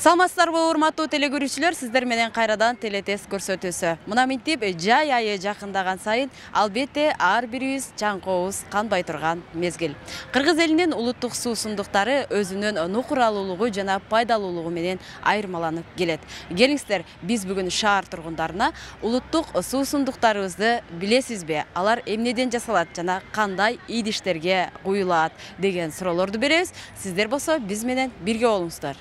Саламатсыздарбы, урматтуу телекөрүүчүлөр, сиздер менен кайрадан телетест көрсөтүүсү. Мына минтип жай айы жакындаган сайын албетте ар бирибиз чаңкообуз канбай турган мезгил. Кыргыз элинин улуттук суусундуктары өзүнүн нукуралуулугу жана пайдалуулугу менен айырмаланып келет. Келиңиздер, биз бүгүн шаар тургундарына улуттук суусундуктарыбызды билесизби? Алар эмнеден жасалат жана кандай идиштерге куюлат деген суроолорду беребиз. Сиздер болсо биз менен бирге болуңуздар.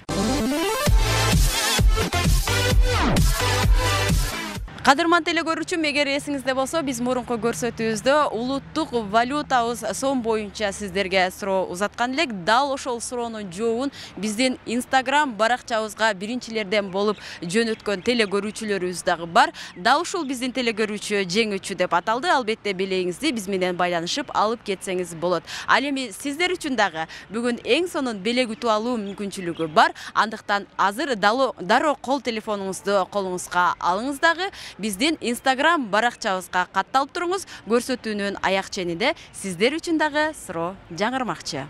Кадырман телекөрүүчүм, эгер эсиңизде болсо, биз мурунку көрсөтүүбүздө улуттук валютабыз сом боюнча сиздерге суроо узаткан элек. Дал ошол суроонун жообун биздин Instagram баракчабызга биринчилерден болуп жөнөткөн телекөрүүчүлөрүбүз дагы бар. Дал ушул биздин телекөрүүчү жеңүүчү деп аталды. Албетте белегиңизди биз менен байланышып алып кетсеңиз болот. Ал эми сиздер үчүн дагы бүгүн эң сонун белек утуп алуу мүмкүнчүлүгү бар. Андыктан азыр дароо кол телефонуңузду колуңузга алыңыз дагы. Биздин Instagram баракчабызга катталып туруңуз. Көрсөтүүнүн аяк ченинде сиздер үчүн дагы суроо жаңырмакчы.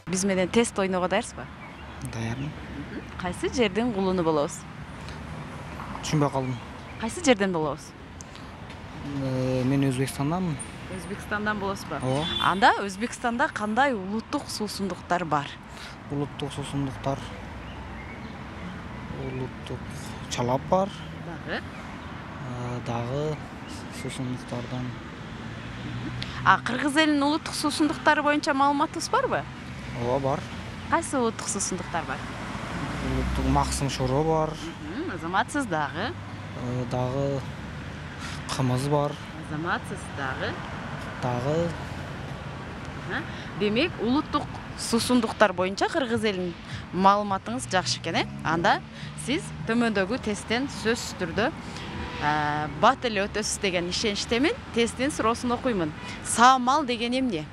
Биз менен тест ойного даярсызбы? Даярмын. Кайсы жердин кулуну болобуз? Түшүнбөй калдым. Кайсы жерден болобуз? Мен Өзбекстанданмын. Өзбекстандан болосузбу? Ооба. Анда Өзбекстанда кандай улуттук суусундуктар бар? Улуттук суусундуктар. Улуттук чалап бар. Дагы суусундуктардан. Кыргыз элинин улуттук суусундуктары боюнча маалыматыңыз барбы? Ооба, бар. Кайсы улуттук суусундуктар бар? Улуттук максым шоро бар. Азаматсыз дагы. Дагы кымыз бар. Азаматсыз дагы. Дагы. Демек, улуттук суусундуктар боюнча Кыргыз элинин маалыматыңыз жакшы экен, Анда сиз төмөндөгү тесттен сөзсүз түрдө бат эле өтөсүз деген ишеничтемин. Тесттин суроосун окуймун. Саамал деген эмне?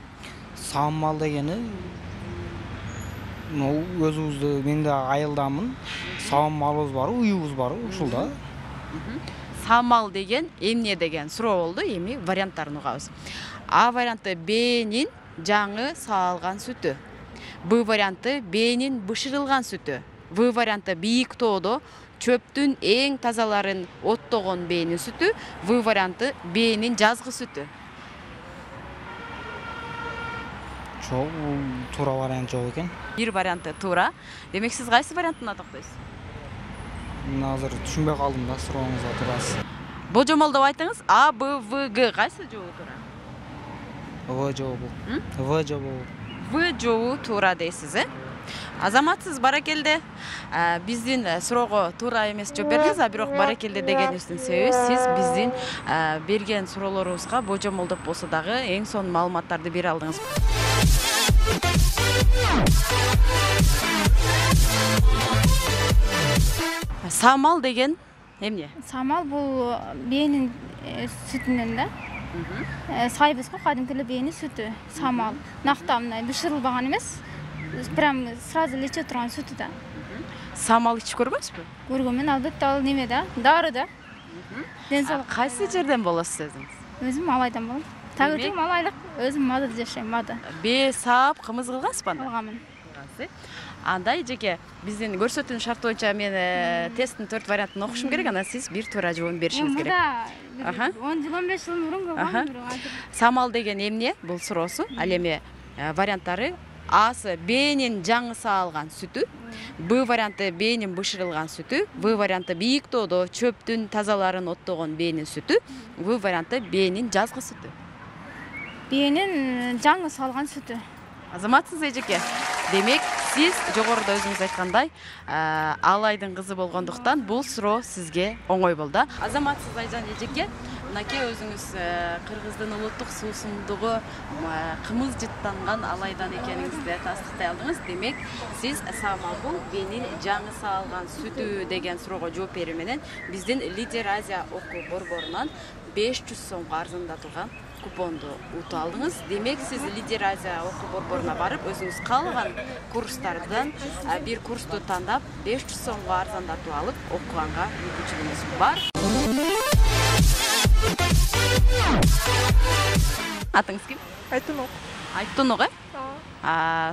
Саамал дегени өзүбүздү, мен да айылдамын. Саамалыбыз бар, уюбуз бар, ушул да. Саамал деген эмне деген суроо болду. Эми варианттарын угабыз. А варианты Б'нин жаңы саалган сүтү. Б варианты Б'нин бышырылган сүтү. В варианты бийик тоодо чөптүн эң тазаларын оттогон Б'нин сүтү. В варианты Б'нин жазгы сүтү. Жок, туура вариант жок экен. Бир варианты туура. Демек сиз кайсы вариантына токтойсуз? Мен азыр түшүнбөй калдым да сурооңузга туурасы. Божомолдоп айтыңыз. А, Б, В, Г кайсы жообу туура? В жообу. В жообу. В жообу туура дейсиз, Азаматсыз, баракелде. Биздин суроого туура эмес жооп бердиңиз, бирок баракелде дегенибиздин себеби сиз биздин берген суроолорубузга божомолдоп болсо дагы эң сонун маалыматтарды бере алдыңыз. Саамал деген эмне? Саамал бул Б'нин сүтүнөн да. Сайбыз го кадимки эле Б'нин сүтү. Саамал. Накта мындай бышырылбаган эмес. Прям сразу эле иче турган сүтү да. Саамал ичип көрбөйсүзбү? Көргөнмүн, албетте, ал неме да, дары да. Кайсы жерден болосуз өзүңүз? Өзүм Малайдан болом. Тагы Малайлык, өзүм Мадыда жашайм, Мады. Б саап кымыз кылгансызбы анда? Кылганмын. Андай жеке биздин көрсөтүүнүн шарты боюнча мен тесттин 4 вариантын окушум керек, анан сиз бир туура жообун беришиңиз керек. 10 жыл 15 жыл мурун кылгам. Саамал деген эмне? Бул суроосу. Ал эми варианттары: Асы Б'нин жаңы саалган сүтү, Б варианты Б'нин бышырылган сүтү, В варианты бийик тоодо чөптүн тазаларын оттогон Б'нин сүтү, В варианты Б'нин жазгы сүтү. Б'нин жаңы саалган сүтү. Азаматсыз эжеке. Демек, сиз жогоруда өзүңүз айткандай, Алайдын кызы болгондуктан бул суроо сизге оңой болду. Азаматсыз Айжан эжеке, мынакей өзүңүз Кыргыздын улуттук суусундугу кымыз жыттанган Алайдан экениңизди тастыктай алдыңыз. Демек, сиз саамал бул Б'нин жаңы саалган сүтү деген суроого жооп берүү менен биздин Лидер Азия окуу борборунан 500 сомго арзандатылган купонду утуп алдыңыз. Демек, сиз Лидер Азия окуу борборуна барып, өзүңүз каалаган курстардан бир курсту тандап, 500 сомго арзандатып алып, окуганга мүмкүнчүлүгүңүз бар. Атыңыз ким? Айтунок. Айтунок,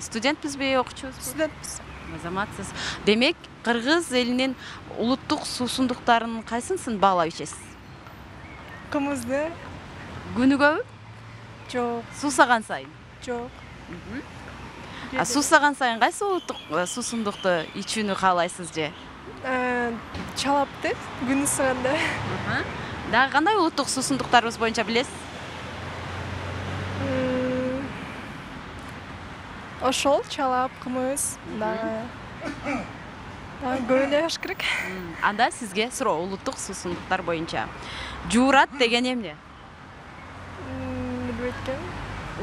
студентпизби, окуучубузбу? Студентпиз. Азаматсыз. Демек, кыргыз элинин улуттук суусундуктарын кайсынысын баалап ичесиз? Кымызды? Күнүгөбү? Жок. Суусаган сайын? Жок. Суусаган сайын кайсы улуттук суусундукту ичүүнү каалайсыз же? Чалапты күн ысыганда. Дагы кандай улуттук суусундуктарыбыз боюнча билесиз? Ошол, чалап, кымыз, дагы. Көп эле аш керек. Анда сизге суроо улуттук суусундуктар боюнча. Жуурат деген эмне? Билбейт экен.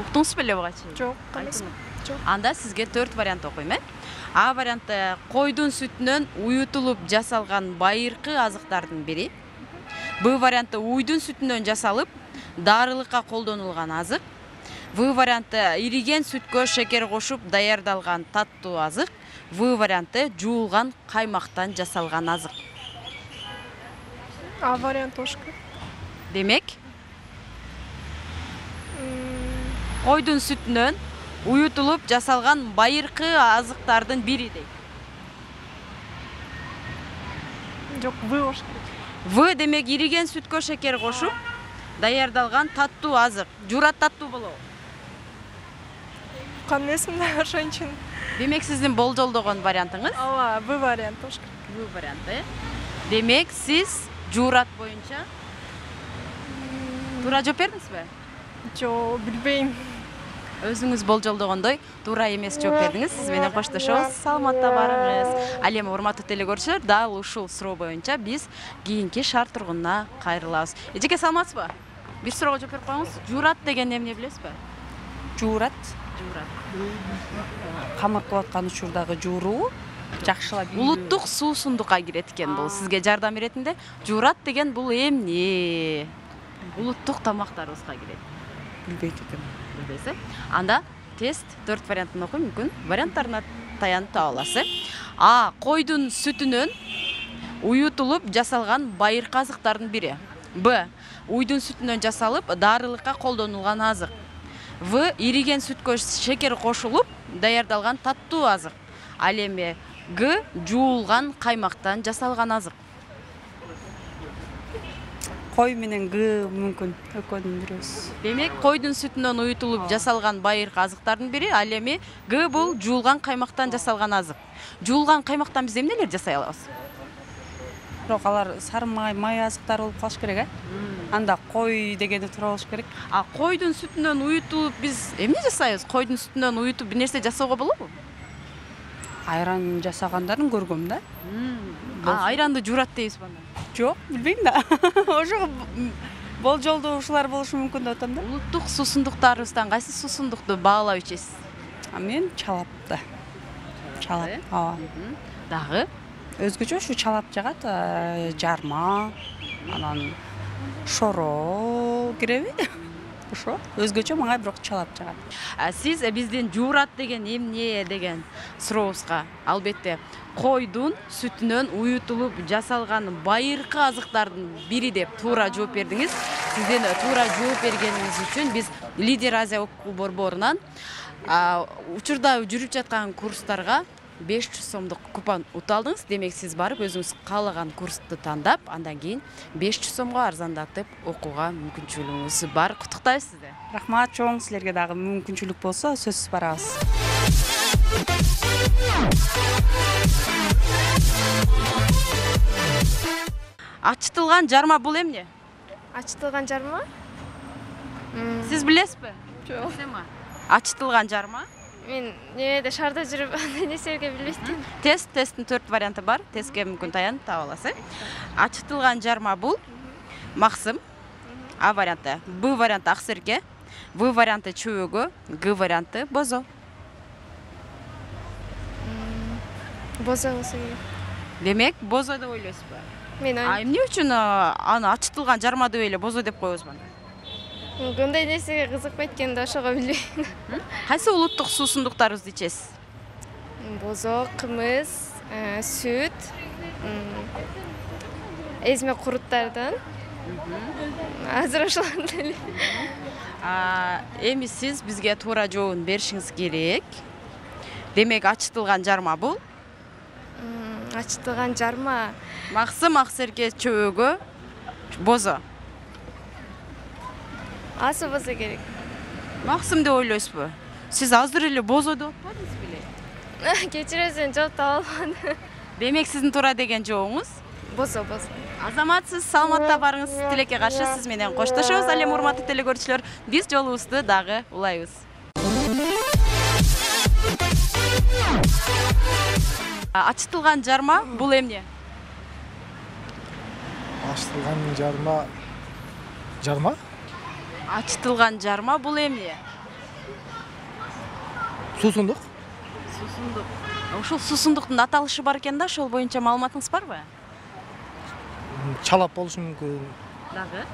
Уктуңуз беле буга чейин? Жок, эмес. Жок. Анда сизге 4 вариант окуйм, А варианты койдун сүтүнөн уютулуп жасалган байыркы азыктардын бири. Б варианты уйдун сүтүнөн жасалып, дарылыкка колдонулган азык. В варианты ириген сүткө шекер кошуп даярдалган таттуу азык. В варианты жуулган каймактан жасалган азык. А вариант ошко. Демек, койдун сүтүнөн уютулуп жасалган байыркы азыктардын бири дейт. Жок, вы ошко. В демек ириген сүткө шекер кошуп даярдалган таттуу азык. Жуурат таттуу болобу? Кан эмесмин ошончун. Демек сиздин болжолдогон вариантыңыз? Ооба, В вариант ошко. В варианты. Демек сиз жуурат боюнча туура жооп бердиңизби? Жок, билбейм. Өзүңүз болжолдогондой туура эмес жооп бердиңиз. Сиз менен коштошобуз. Саламатта барыңыз. Ал эми урматтуу телекөрүүчүлөр, дал ушул суроо боюнча биз кийинки шаар тургунуна кайрылабыз. Эжеке, саламатсызбы? Бир суроого жооп берип коюңуз. Жуурат деген эмне билесизби? Жуурат Жуурат. камыр кылып аткан учурдагы жууруу жакшылап Улуттук суусундукка кирет экен бул. Сизге жардам беретинде. Жуурат деген бул эмне? Улуттук тамактарыбызга кирет. билбейт экенмин. Билбейсиз? Анда тест 4 вариантын окуйм, мүмкүн варианттарына таянып таба аласыз. А. Койдун сүтүнөн уютулуп жасалган байыркы азыктардын бири. Б. Уйдун сүтүнөн жасалып, дарылыкка колдонулган азык. В. Ириген сүткө шекер кошулуп, даярдалган таттуу азык. Ал эми Г. Жуулган каймактан жасалган азык. Кой менен Г мүмкүн экөөнүн бирөөсү. Демек, койдун сүтүнөн уютулуп жасалган байыркы азыктардын бири, ал эми Г. Бул жуулган каймактан жасалган азык. Жуулган каймактан биз эмнелер жасай алабыз? Бирок алар сары май азыктар болуп калыш керек, Анда кой дегенди туура болуш керек. А койдун сүтүнөн уютулуп биз эмне жасайбыз? Койдун сүтүнөн уютуп бир нерсе жасоого болобу? Айран жасагандарын көргөм да. Айранды жуурат дейбизби анда? Жок, билбейм да. Ошого болжолдоушулар болушу мүмкүн деп атам да. Улуттук суусундуктарыбыздан кайсы суусундукту баалап ичесиз? Мен чалапты. Чалап. Дагы? Өзгөчө ушу чалап жагат, жарма, анан шоро киреби? Ошо. Өзгөчө мага бирок чалап жагат. Сиз биздин жуурат деген эмне деген сурообузга албетте койдун сүтүнөн уютулуп жасалган байыркы азыктардын бири деп туура жооп бердиңиз. Сиздин туура жооп бергениңиз үчүн биз Лидер Азия окуу борборунан учурда жүрүп жаткан курстарга 500 сомдук купон ута алдыңыз. Демек сиз барып өзүңүз каалаган курсту тандап, андан кийин 500 сомго арзандатып окууга мүмкүнчүлүгүңүз бар. Куттуктайбыз сизди. Рахмат, чоң, силерге дагы мүмкүнчүлүк болсо сөзсүз барабыз. Ачытылган жарма бул эмне? Ачытылган жарма? Сиз билесизби? Жок. Ачытылган жарма? Мен немеде шаарда жүрүп нерселерге билбейт экенмин. Тесттин 4 варианты бар. Тестке мүмкүн таянып таба аласыз. Ачытылган жарма бул максым. А варианты. Б варианты аксерке. В варианты чөбөгө. Г варианты бозо. Бозо болсо керек. Демек, бозо деп ойлойсузбу? Мен Эмне үчүн аны ачытылган жарма деп эле бозо деп коебузбу анда? Кандай нерсеге кызыкпайт экен да ошого билбейм. Кайсы улуттук суусундуктарыбызды ичесиз? Бозо, кымыз, сүт, эзме куруттардан азыр ошолорду эле. Эми сиз бизге туура жообун беришиңиз керек. Демек ачытылган жарма бул Ачытылган жарма Максым Аксерке чөбөгө бозо. асы болсо керек. Максым деп ойлойсузбу? Сиз азыр эле бозо деп атпадыңыз беле? Кечиресиң, жооп таба албадым. Демек сиздин туура деген жообуңуз Бозо. Азамат, сиз саламатта барыңыз. Тилекке каршы сиз менен коштошобуз. Ал эми урматтуу телекөрүүчүлөр, биз жолубузду дагы улайбыз. Ачытылган жарма бул эмне? Açtılgan jarma Ачытылган жарма бул эмне? susunduk. Сусундук. Ошол сусундуктун аталышы бар экен да, ошол боюнча маалыматыңыз барбы? Çalap болушу мүмкүн. Дагы.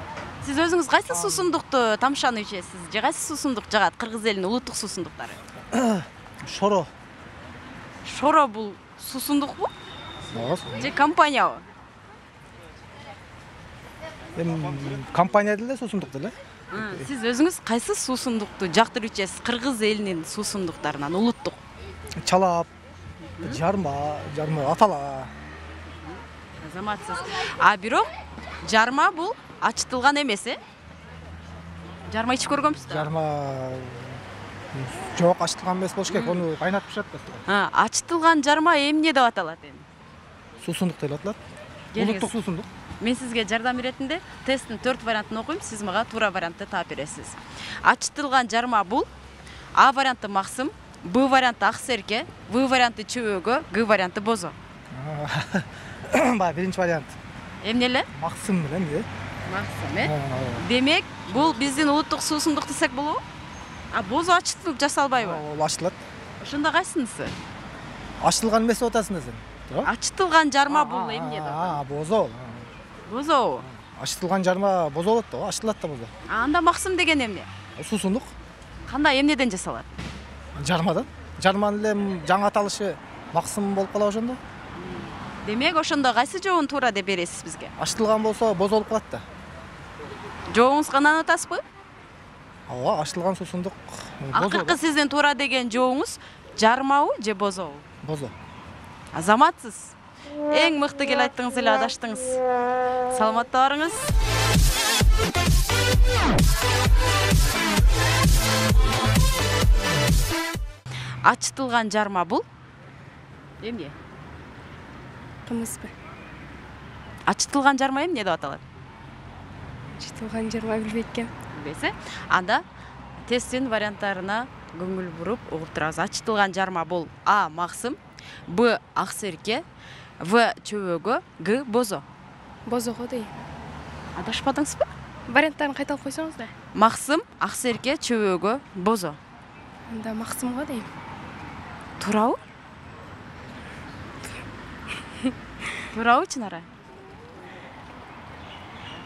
Сиз өзүңүз кайсы сусундукту тамшаны ичесиз? Же кайсы сусундук жагат? Кыргыз элинин улуттук сусундуктары. Şoro. Шоро бул сусундукпу? Же компаниябы? Компания деле susunduk деле. Сиз өзүңүз кайсы сусундукту жактырып ичесиз? Кыргыз элинин сусундуктарынан улуттук. Çalap, jarma атала. Азаматсыз. Бирок жарма бул ачытылган эмес, э? Жарма ичип көргөнбүз да? Jarma жок, açtılgan эмес болуш керек. Onu кайнатып пишет да. Ачытылган жарма эмне деп аталат эми? Susunduk деп аталат. Келиңиз. Улуттук susunduk. Мен сизге жардам иретинде тесттин 4 вариантын окуйм, сиз мага туура вариантты таап бересиз. Ачытылган жарма бул А варианты Максым, Б варианты Аксерке, В варианты Чөбөгө, Г варианты Бозо. Баягы биринчи вариант. Эмне эле? Максым белем, Максым, э? Демек, бул биздин улуттук суусундук десек болобу? Бозо ачытылып жасалбайбы? Ол ачтылат. Ошондо кайсынысы? Ачтылган эмес деп атасың да сен. Ачытылган жарма бул эмне деп? Бозо. Бозо. Ачтылган жарма бозо болот да, ачтылат да бозо. Анда Максым деген эмне? Susunduk. Кандай эмнеден жасалат? Жармадан. Жарманын эле жаңы аталышы Максым болуп калат ошондо. Демек, ошондо кайсы жообун туура деп бересиз бизге? Ачтылган болсо бозо болуп калат да. Жообуңузга нан атасызбы? Ооба, ачтылган susunduk бозо. Акыркы сиздин туура деген жообуңуз жармабы же бозобу? Бозо. Азаматсыз. Эң мыкты кел айттыңыз эле адаштыңыз. Саламатта барыңыз. Ачытылган жарма бул эмне? Кымызбы? Ачытылган жарма эмне деп аталат? Ачытылган жарма билбейт экен. Билбейсиз? Анда тесттин варианттарына көңүл буруп угуп турабыз. Ачытылган жарма бул А Максым, Б Аксерке, В Чөбөгө, Г Бозо. Бозого дейм. Адашпадыңызбы? Варианттарын кайталап койсоңуз да. Максым, Аксерке, Чөбөгө, Бозо. Анда Максымго дейм. Туурабы? Туурабы Чынара?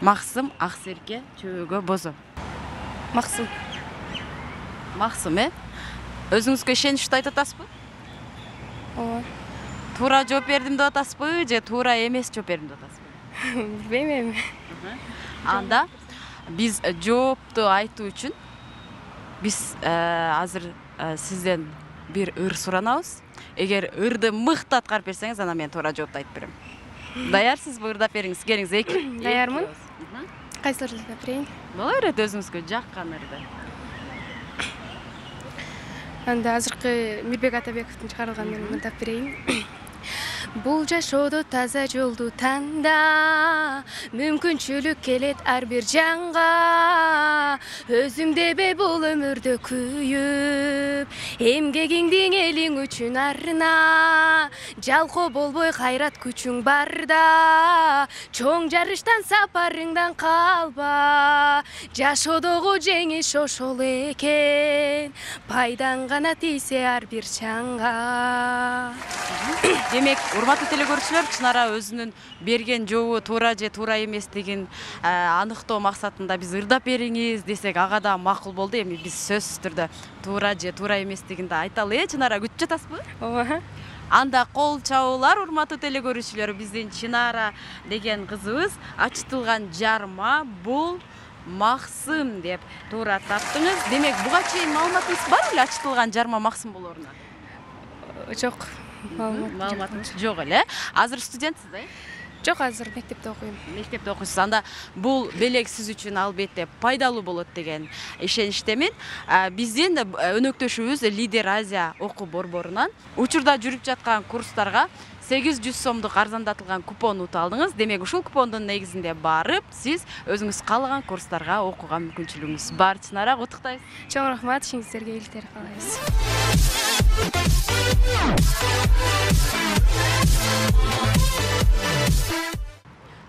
Максым, Аксерке, Чөбөгө, Бозо. Максым. Максым, э? Өзүңүзгө ишеничтүү айтып атасызбы? Ооба. Туура жооп бердим деп атасызбы же туура эмес жооп бердим деп атасызбы? Билбейм эми. Анда биз жоопту айтуу үчүн биз азыр сизден бир ыр суранабыз. Эгер ырды мыкты аткарып берсеңиз, ана мен туура жоопту айтып берем. Даярсызбы? Ырдап бериңиз. Келиңиз, эки. Даярмын. Кайсыларды ырдап берейин? Боло берет өзүңүзгө жаккан ырды. Анда азыркы Мирбек Атабековдун чыгарылганын ырдап берейин. Бул жашоодо таза жолду танда, мүмкүнчүлүк келет ар бир жанга. Өзүң дебей бул өмүрдө күйүп, эмгегиңдин элиң үчүн арына. Жалкоо болбой кайрат күчүң барда, чоң жарыштан сапарыңдан калба. Жашоодогу жеңиш ошол экен, пайдаң гана тийсе ар бир чаңга. Демек, урматтуу телекөрүүчүлөр, Чынара өзүнүн берген жообу туура же туура эместигин аныктоо максатында биз ырдап бериңиз десек, ага да макул болду. Эми биз сөзсүз түрдө туура же туура эместигин да айталы, Чынара, күтүп жатасызбы? Ооба. Анда кол чабуулар, урматтуу телекөрүүчүлөр, биздин Чынара деген кызыбыз ачтылган жарма бул максым деп туура таптыңыз. Демек, буга чейин маалыматыңыз бар эле ачтылган жарма максым болоруна? Жок, Маалыматыңыз жок эле. Азыр студентсиз да? жок, азыр мектепте окуйм. Мектепте окуйсуз. Анда бул белек сиз үчүн албетте пайдалуу болот деген ишеничтемин. Биздин өнөктөшүбүз Лидер Азия окуу борборунан учурда жүрүп жаткан курстарга 800 сомдук арзандатылган купон утуп алдыңыз. Демек, ушул купондун негизинде барып, сиз өзүңүз каалаган курстарга окууга мүмкүнчүлүгүңүз бар. Чынара, куттуктайбыз. Чоң рахмат, ишиңиздерге ийгиликтер каалайбыз.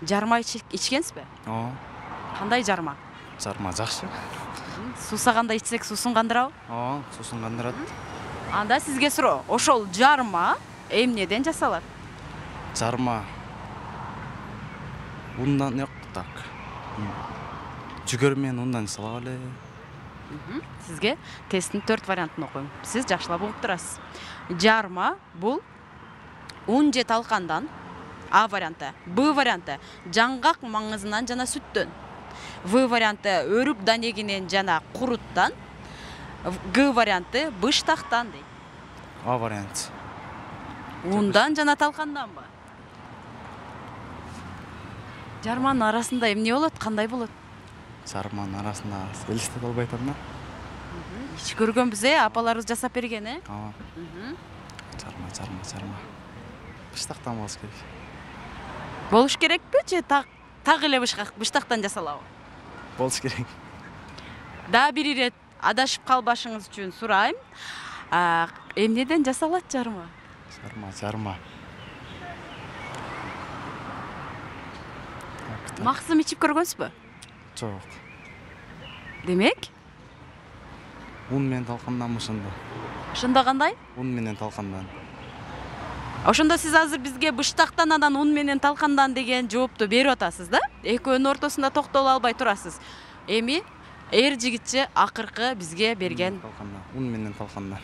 Жарма ичкенсизби? Ооба, Кандай жарма? жарма жакшы. Суусаганда ичсек суусун кандырабы? Ооба, суусун кандырат. Анда сизге суроо, ошол жарма эмнеден жасалат? Жарма ундан жок так. Жүгөр менен ундан жасалат эле. Сизге тесттин 4 вариантын окуйм. Сиз жакшылап угуп турасыз. Жарма бул ун же талкандан, А варианты. Б варианты жаңгак маңызынан жана сүттөн. В варианты өрүк данегинен жана куруттан. Г варианты быштактан дейт. А вариант. Ундан жана талканданбы? Жарманын арасында эмне болот? Кандай болот? Жарманын арасында элестете албай атам да. Ич көргөнбүз, апаларыбыз жасап берген, Ооба. Жарма. Быштактан болуш керек. Болуш керекпи же так эле быштактан жасалабы? Болуш керек. Да бир ирет адашып калбашыңыз үчүн сурайм. Эмнеден жасалат жарма? Жарма. Максым ичип көргөнсүзбү? Жок. Демек, Un менен талкандан ошондо. ошондо кандай? Un менен талкандан. Ошондо сиз азыр бизге быштактан анан ун менен талкандан деген жоопту берип атасыз да? Экөөнүн ортосунда токтоло албай турасыз. Эми эр жигитчи акыркы бизге берген Un менен талкандан.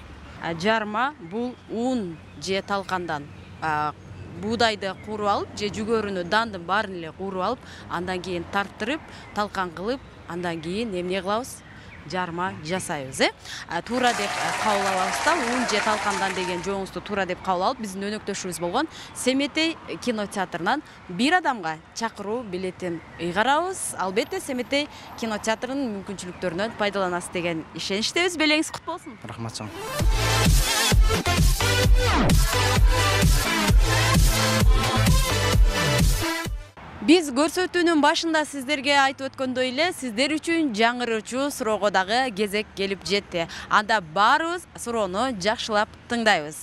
жарма бул ун же талкандан. Буудайды кууруп алып же жүгөрүнү, дандын баарын эле кууруп алып, андан кийин тарттырып, талкан кылып, андан кийин эмне кылабыз? Жарма жасайбыз, Туура деп кабыл алабыз да, ун же талкандан деген жооңузду туура деп кабыл алып, биздин өнөктөшүбүз болгон Семетей кинотеатрынан бир адамга чакыруу билетин ыйгарабыз. Албетте Семетей кинотеатрынын мүмкүнчүлүктөрүнөн пайдаланасыз деген ишеничтебиз. Белеңиз кут болсун. Рахмат чоң. Биз көрсөтүүнүн башында сиздерге айтып өткөндөй эле, сиздер үчүн жаңырыучу суроого дагы кезек келип жетти. Анда баарыбыз суроону жакшылап тыңдайбыз.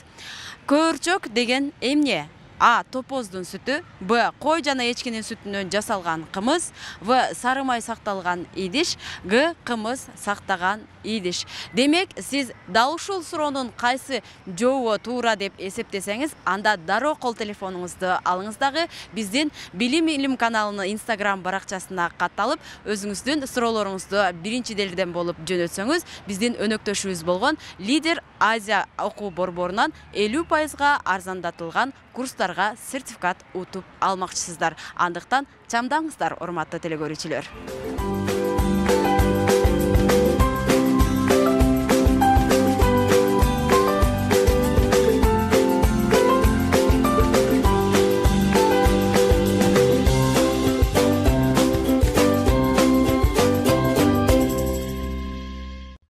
Көөрчөк деген эмне? А. Топоздун сүтү. Б. Кой жана эчкинин сүтүнөн жасалган кымыз. В. Сары май сакталган идиш. Г. Кымыз сактаган идиш. Демек, сиз дал ушул суроонун кайсы жообу туура деп эсептесеңиз, анда дароо кол телефонуңузду алыңыз дагы биздин Билим Илим каналынын Instagram баракчасына катталып, өзүңүздүн суроолоруңузду биринчи делден болуп жөнөтсөңүз, биздин өнөктөшүбүз болгон Лидер Азия окуу борборунан 50% арзандатылган курстарга сертификат утуп алмакчысыздар. Андыктан чамдаңыздар, урматтуу телекөрүүчүлөр.